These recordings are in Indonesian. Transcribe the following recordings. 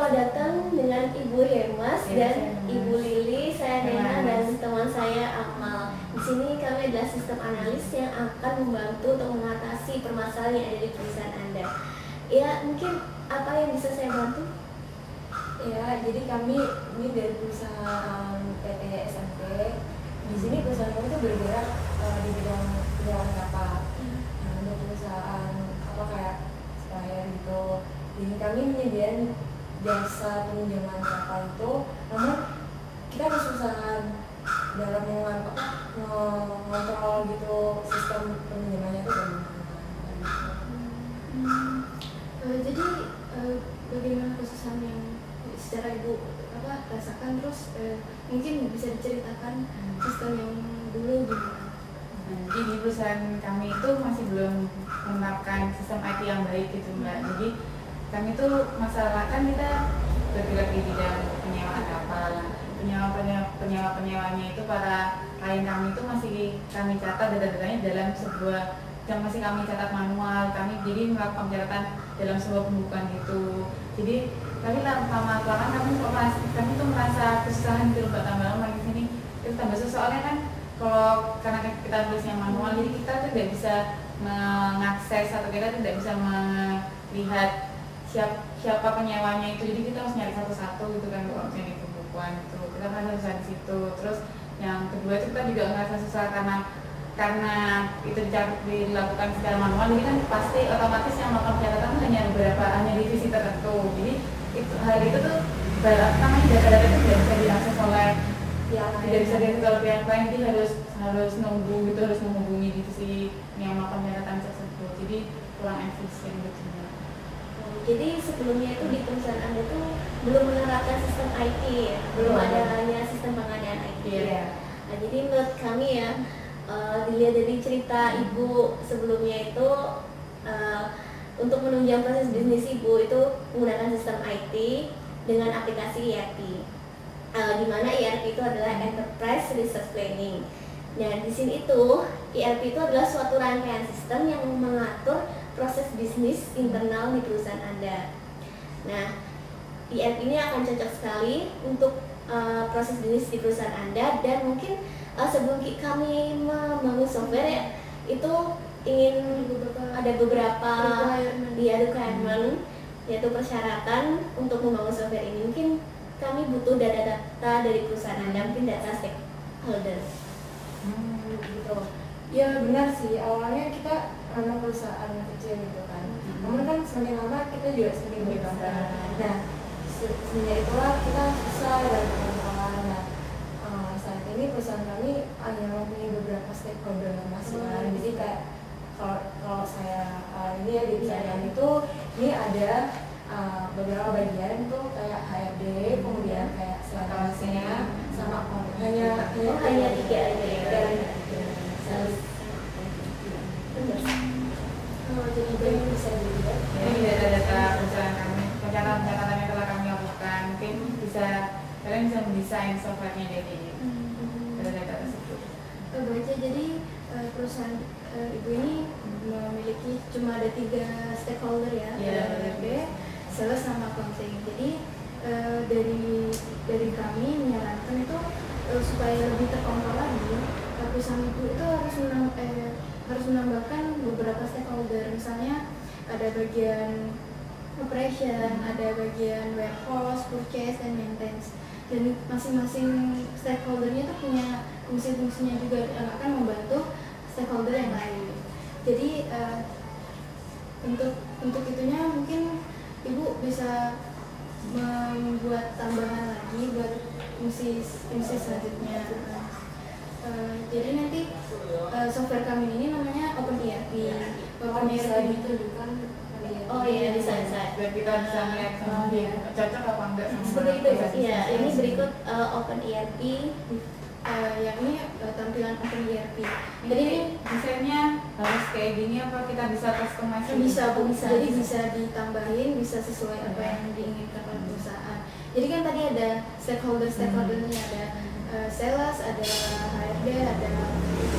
selamat datang dengan Ibu Hermas dan Ibu Lili, saya Nena dan teman saya Amal. Di sini kami adalah sistem analis yang akan membantu untuk mengatasi permasalahan yang ada di perusahaan Anda. Ya, mungkin apa yang bisa saya bantu? Ya, jadi kami ini dari perusahaan PT SMP. Di sini perusahaan kami itu bergerak di bidang penyewaan kapal. Nah, untuk perusahaan apa kayak supplier gitu. Jadi kami menyediakan jasa peminjaman kapal itu, namun kita kesusahan dalam mengontrol gitu sistem peminjamannya itu bagaimana. Jadi bagaimana kesusahan yang secara Ibu rasakan, terus mungkin bisa diceritakan sistem yang dulu gimana? Jadi di perusahaan kami itu masih belum menerapkan sistem IT yang baik gitu Mbak. Jadi kami tuh masalah kan kita bergerak di bidang penyewaan kapal. Penyewanya itu para klien kami itu masih kami catat data-datanya dalam sebuah yang masih kami catat manual. Kami jadi melakukan pencatatan dalam sebuah pembukuan gitu. Jadi tapi lama-kelamaan kami tuh merasa kesusahan gitu Mbak, tambah lama di sini itu tambah susah. Soalnya kan karena kita tulisnya manual, jadi kita tuh tidak bisa mengakses atau kita tidak bisa melihat siapa penyewanya itu, jadi kita harus nyari satu-satu gitu kan kalau misalnya di pembukuan itu kita merasa susah di situ. Terus yang kedua itu kita juga merasa susah karena itu dilakukan secara manual, jadi kan pasti otomatis yang melakukan pencatatan hanya divisi tertentu. Jadi hal itu tuh namanya data-data itu tidak bisa diakses oleh tidak bisa diakses oleh pihak lain, jadi harus nunggu gitu, harus menghubungi divisi yang melakukan pencatatan tersebut, jadi kurang efisien gitu. Jadi sebelumnya itu di perusahaan Anda itu belum menerapkan sistem IT ya, belum adanya sistem pengadaan IT. Iya. Nah, jadi menurut kami ya, dilihat dari cerita Ibu sebelumnya itu, untuk menunjang proses bisnis Ibu itu menggunakan sistem IT dengan aplikasi ERP. Di mana ERP itu adalah Enterprise Resource Planning. Nah, di sini itu ERP itu adalah suatu rangkaian sistem yang mengatur proses bisnis internal di perusahaan Anda. Nah, ERP ini akan cocok sekali untuk proses bisnis di perusahaan Anda, dan mungkin sebelum kami membangun software ya, itu ingin ada beberapa requirement, yaitu persyaratan untuk membangun software ini. Mungkin kami butuh data-data dari perusahaan Anda, mungkin data stakeholder. Gitu. Ya benar sih, awalnya kita karena perusahaan kecil gitu kan. Namun kan semakin lama kita juga semakin berkembang. Nah, semenjak itulah kita susah dan kawan-kawan. Nah, saat ini perusahaan kami hanya mempunyai beberapa stakeholder masing-masing. Jadi kayak kalau saya ini ya di perusahaan itu ini ada beberapa bagian tuh kayak HRD, kemudian kayak selanjutnya sama hanya tiga aja ya. Jadi bisa dilihat. Ini data-data perusahaan kami, pencatatan yang telah kami lakukan, mungkin kalian bisa mendesain softwarenya dari data-data tersebut. Baca, jadi perusahaan Ibu ini memiliki cuma ada 3 stakeholder ya, HRD, sales sama accounting. Jadi dari kami menyarankan itu supaya lebih terkontrol lagi, perusahaan Ibu itu harus menambahkan beberapa stakeholder. Misalnya ada bagian operation, ada bagian warehouse, purchase, dan maintenance. Dan masing-masing stakeholdernya itu punya fungsi-fungsinya juga yang akan membantu stakeholder yang lain. Jadi untuk itunya mungkin Ibu bisa membuat tambahan lagi buat fungsi selanjutnya. Jadi nanti software kami ini namanya OpenERP. Bisa ditunjukkan. Oh iya, bisa. Biar kita bisa melihat cocok apa enggak sama Seperti itu ya. Iya, ini berikut OpenERP. Yang ini tampilan OpenERP. Jadi desainnya harus kayak gini apa kita bisa customize? Bisa. Jadi bisa ditambahin, bisa sesuai apa yang diinginkan oleh perusahaan. Jadi kan tadi ada stakeholdernya, ada sales, ada HRD, ada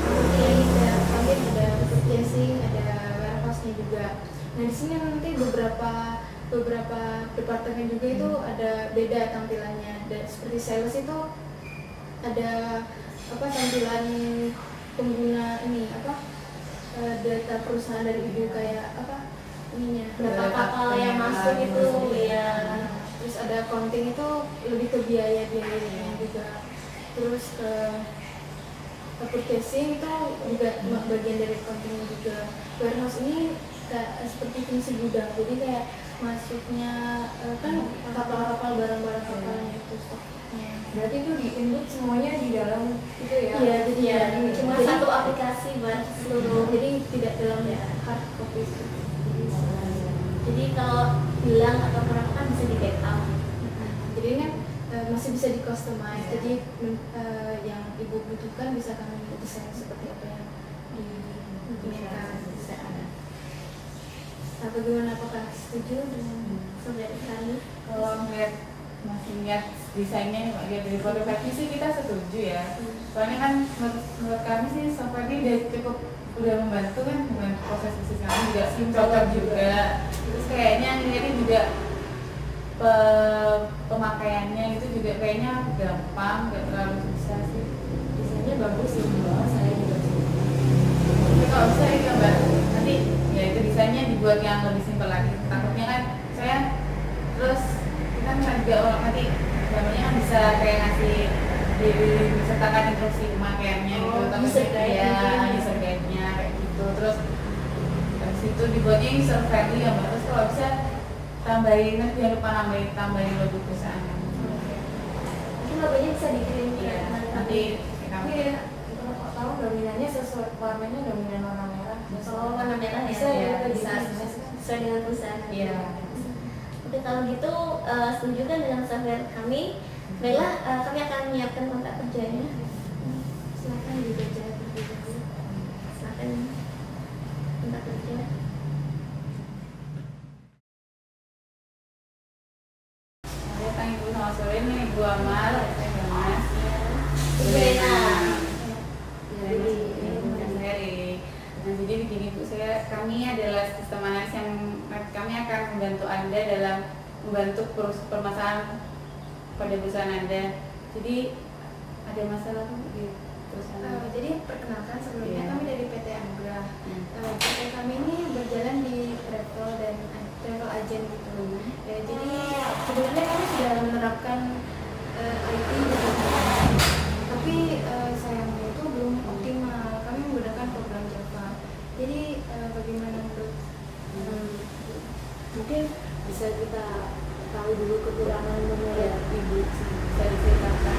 marketing, ada purchasing, ada warehouse-nya juga. Nah, di sini nanti beberapa beberapa departemen juga itu ada beda tampilannya. Dan seperti sales itu ada tampilan pengguna ini data perusahaan dari ibu kayak berapa kapal yang masuk itu ya. Terus ada accounting itu lebih ke biaya-biayanya juga. Terus purchasing itu juga bagian dari accounting juga. Warehouse ini kayak seperti fungsi gudang, jadi kayak masuknya kan kapal-kapal barang-barang kapalnya itu stoknya. Berarti itu di-input semuanya di dalam itu ya? Iya, jadi ya cuma Jadi- satu aplikasi buat seluruh. Jadi tidak dalam hard copy itu. Jadi kalau hilang atau kurang kan bisa di backup. Jadi ini masih bisa di customize. Jadi yang ibu butuhkan bisa kami desain seperti apa yang diinginkan. Nah, bagaimana, apakah setuju dengan Saudara kami. Kalau masih lihat desainnya nih Pak, lihat dari fotografi sih kita setuju ya. Soalnya kan menurut kami sih software ini udah membantu kan dengan proses bisnis kami juga cocok juga. Terus kayaknya ini juga pemakaiannya itu juga kayaknya gampang, nggak terlalu susah sih. Desainnya bagus sih, saya juga suka. Tapi kalau saya gambar nanti ya itu desainnya dibuat yang lebih simpel lagi. Takutnya kan saya terus kita kan juga orang nanti gambarnya kan bisa kayak ngasih disertakan instruksi pemakaiannya gitu, tapi user guide ya gitu. user guide-nya kayak gitu. Terus habis itu dibuatnya user friendly ya Mbak. Terus kalau bisa tambahin, jangan lupa tambahin logo perusahaan. Mungkin logonya bisa dikirim ke Iya, teman nanti kami. kami Iya, kita tahu dominannya sesuai warnanya dominan warna merah. Oh, warna merah ya? Bisa ya, Iya, kita bisa. bisa. Sesuai dengan perusahaan. Iya. Oke, kalau gitu setuju kan dengan software kami? Baiklah, kami akan menyiapkan kontrak kerjanya. Silakan dibaca terlebih dahulu. Silakan kontrak kerja. saya tanya Ibu sama sore nih Ibu Amal, saya Mas. Ibu Rena. Nah, jadi begini Bu, kami adalah sistem analis yang kami akan membantu Anda dalam membantu permasalahan pada perusahaan Anda. Jadi ada masalah di perusahaan. Jadi perkenalkan sebelumnya Iya. kami dari PT Anggra. PT kami ini berjalan di travel dan travel agent gitu. Ya, jadi sebenarnya kami sudah menerapkan IT di perusahaan. Tapi sayangnya itu belum optimal. Kami menggunakan program Java. Jadi bagaimana menurut Mungkin bisa kita tahu dulu kekurangan menurut Ibu, bisa diceritakan.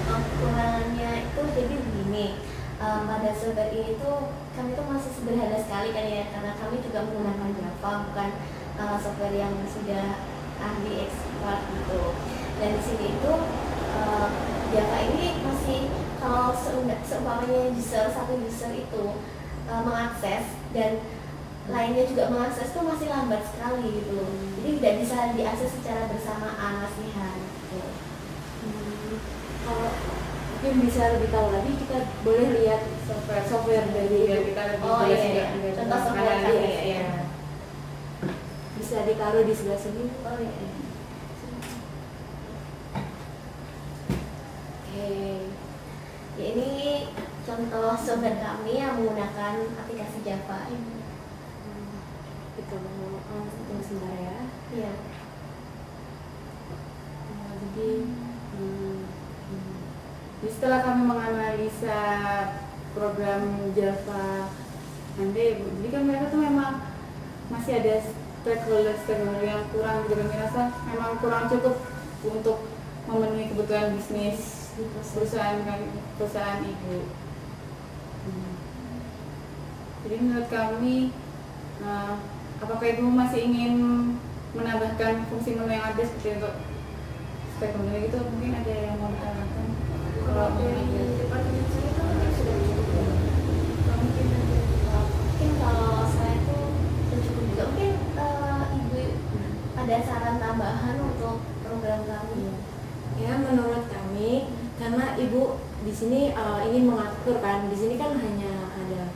Kekurangannya itu jadi begini, pada software ini tuh kami tuh masih sederhana sekali kan ya, karena kami juga menggunakan Java, bukan software yang sudah ahli expert gitu. Dan di sini itu Java ini masih, kalau seumpamanya satu user itu mengakses dan lainnya juga mengakses itu masih lambat sekali gitu. Jadi tidak bisa diakses secara bersamaan, masihan gitu. Kalau mungkin bisa lebih tahu lagi, kita boleh lihat software dari biar kita lebih Oh, jelas iya, juga. iya. Contoh software Analis, kami, iya. bisa ditaruh di sebelah sini. Oh iya. Oke. Ya, ini contoh software kami yang menggunakan aplikasi Java. Kita mau tunggu sebentar ya. Iya. Jadi Jadi setelah kami menganalisa program Java nanti, jadi kan mereka tuh memang masih ada stakeholder yang kurang, gitu kami rasa memang kurang cukup untuk memenuhi kebutuhan bisnis perusahaan ibu. Jadi menurut kami, apakah ibu masih ingin menambahkan fungsi menu yang ada seperti untuk stakeholder gitu? Mungkin ada yang mau ditambahkan? kalau dari departemen saya itu mungkin sudah cukup ya. Kalau mungkin Mungkin kalau saya tuh sudah cukup juga. Mungkin ibu ada saran tambahan untuk program kami. ya, menurut kami, karena Ibu di sini ingin mengatur kan, di sini kan hanya ada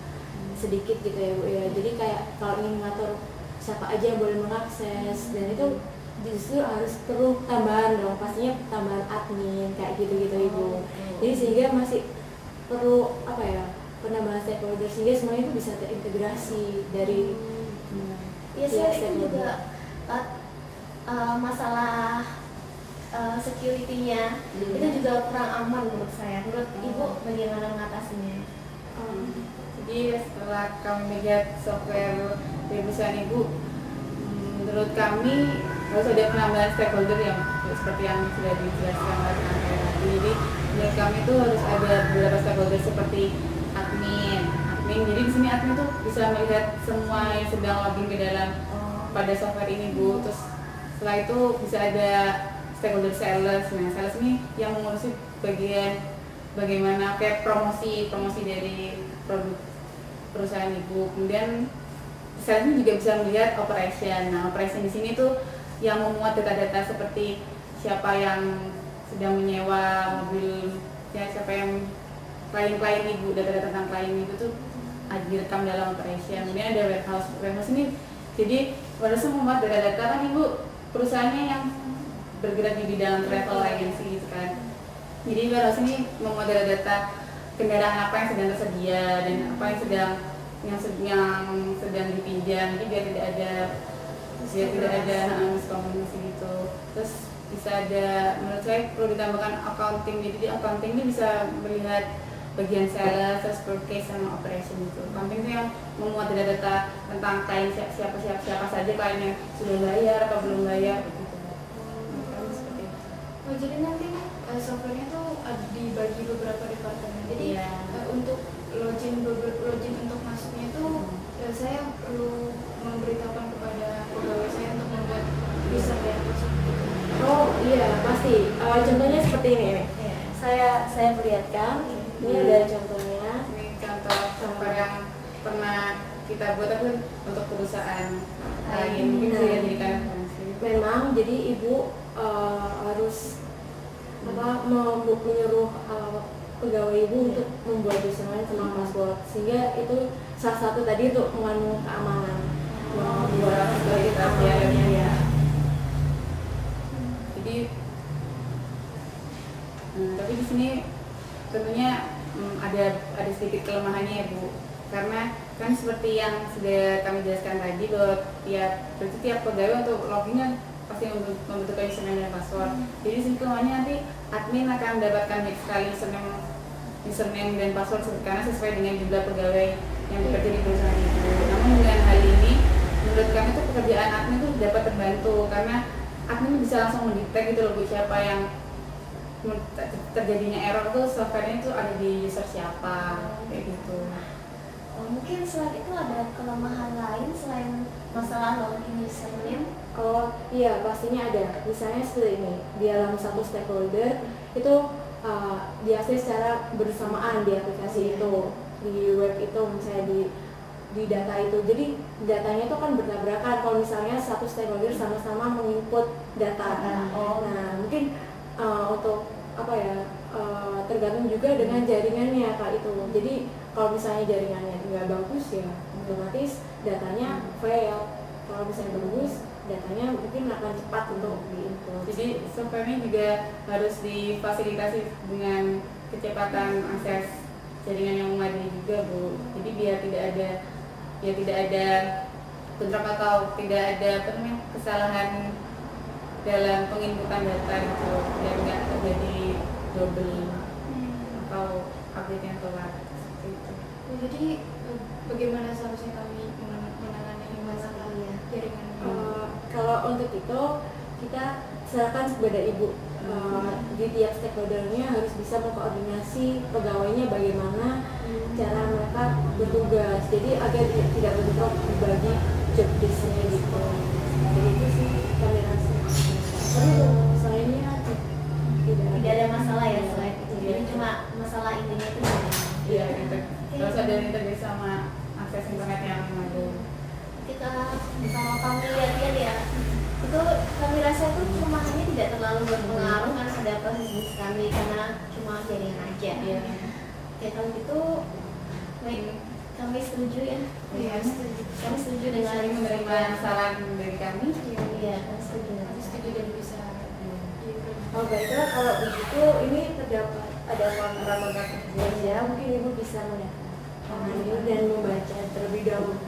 sedikit gitu ya Bu ya. Jadi kayak kalau ingin mengatur siapa aja yang boleh mengakses, dan itu justru harus perlu tambahan dong, pastinya tambahan admin kayak gitu-gitu Ibu. Jadi sehingga masih perlu apa ya, penambahan stakeholder sehingga semuanya itu bisa terintegrasi dari Ya saya itu juga masalah security-nya itu juga kurang aman menurut saya. Menurut Ibu bagaimana mengatasinya? Jadi setelah kami melihat software dari perusahaan Ibu, menurut kami harus ada penambahan stakeholder yang seperti yang sudah dijelaskan oleh tadi. Jadi menurut kami itu harus ada beberapa stakeholder seperti admin. Jadi di sini admin tuh bisa melihat semua yang sedang login ke dalam pada software ini Bu. Terus setelah itu bisa ada stakeholder sales. Nah, sales ini yang mengurusi bagian bagaimana kayak promosi dari produk perusahaan Ibu. Kemudian sales ini juga bisa melihat operation. Nah, operation di sini tuh yang memuat data-data seperti siapa yang sedang menyewa mobil, ya siapa yang klien Ibu, data-data tentang klien Ibu tuh direkam dalam operation. Kemudian ada warehouse ini, jadi warehouse memuat data-data kan Ibu perusahaannya yang bergerak di bidang travel agency gitu kan. Jadi warehouse ini memuat data-data kendaraan apa yang sedang tersedia dan apa yang sedang dipinjam. Jadi biar tidak ada miskomunikasi gitu. Terus bisa ada, menurut saya perlu ditambahkan accounting. Jadi di accounting ini bisa melihat bagian sales, terus purchase sama operation gitu. Accounting itu yang memuat data-data tentang klien siapa saja klien yang sudah bayar atau belum bayar begitu. Seperti itu. Oh, jadi nanti softwarenya tuh dibagi beberapa departemen. Jadi untuk login untuk masuknya itu saya perlu memberitahukan kepada pegawai saya untuk membuat user dan password. Oh iya pasti. Contohnya seperti ini nih. Yeah. Saya perlihatkan. Ini ada contohnya. Ini contoh software yang pernah kita buat tapi untuk perusahaan lain, mungkin bisa dijadikan referensi. Memang jadi Ibu harus menyuruh pegawai Ibu untuk membuat username sama password, sehingga itu salah satu tadi untuk mengandung keamanan, membuat keamanannya ya. Jadi tapi di sini tentunya ada sedikit kelemahannya ya Bu, karena kan seperti yang sudah kami jelaskan tadi bahwa tiap pegawai untuk loginnya pasti membutuhkan username dan password. Jadi di sini kelemahannya nanti admin akan mendapatkan banyak sekali username dan password karena sesuai dengan jumlah pegawai yang bekerja di perusahaan itu. Namun dengan hal ini menurut kami itu pekerjaan admin itu dapat terbantu karena admin bisa langsung mendetek gitu loh Bu, siapa yang terjadinya error tuh softwarenya itu ada di user siapa kayak gitu. Mungkin selain itu ada kelemahan lain selain masalah login username? Oh iya pastinya ada. Misalnya seperti ini, di dalam satu stakeholder itu diakses secara bersamaan di aplikasi itu, di web itu, misalnya di data itu. Jadi datanya itu kan bertabrakan kalau misalnya satu stakeholder sama-sama menginput data. Nah mungkin untuk apa ya, tergantung juga dengan jaringannya Kak itu. Jadi kalau misalnya jaringannya nggak bagus ya otomatis datanya fail. Kalau misalnya bagus datanya mungkin akan cepat untuk diinput. Jadi softwarenya juga harus difasilitasi dengan kecepatan akses jaringan yang memadai juga Bu. Jadi biar tidak ada bentrok atau tidak ada kesalahan dalam penginputan data gitu, biar nggak terjadi double atau update yang telat seperti itu. Jadi bagaimana seharusnya kami menangani masalah jaringan? Kalau untuk itu kita serahkan kepada Ibu. Di tiap stakeholdernya harus bisa mengkoordinasi pegawainya bagaimana cara mereka bertugas. Jadi agar tidak bentrok dibagi job desk-nya gitu. Jadi itu sih kami rasa. Tapi selainnya Tidak ada masalah ya selain itu. Jadi cuma masalah intinya itu Iya, terus ada integrasi sama akses internet yang memadai. kalau kami lihat ya, itu kami rasa itu kelemahannya tidak terlalu berpengaruh kan pada proses bisnis kami karena cuma jaringan aja. Iya. Ya kalau gitu baik, kami setuju ya. Iya, setuju. Kami setuju dengan Sering menerima saran dari kami. Iya, kami setuju dengan Kami setuju dan bisa Oh baiklah, kalau begitu ini terdapat ada kontrak kerja, mungkin ibu bisa menandatangani dan membaca terlebih dahulu.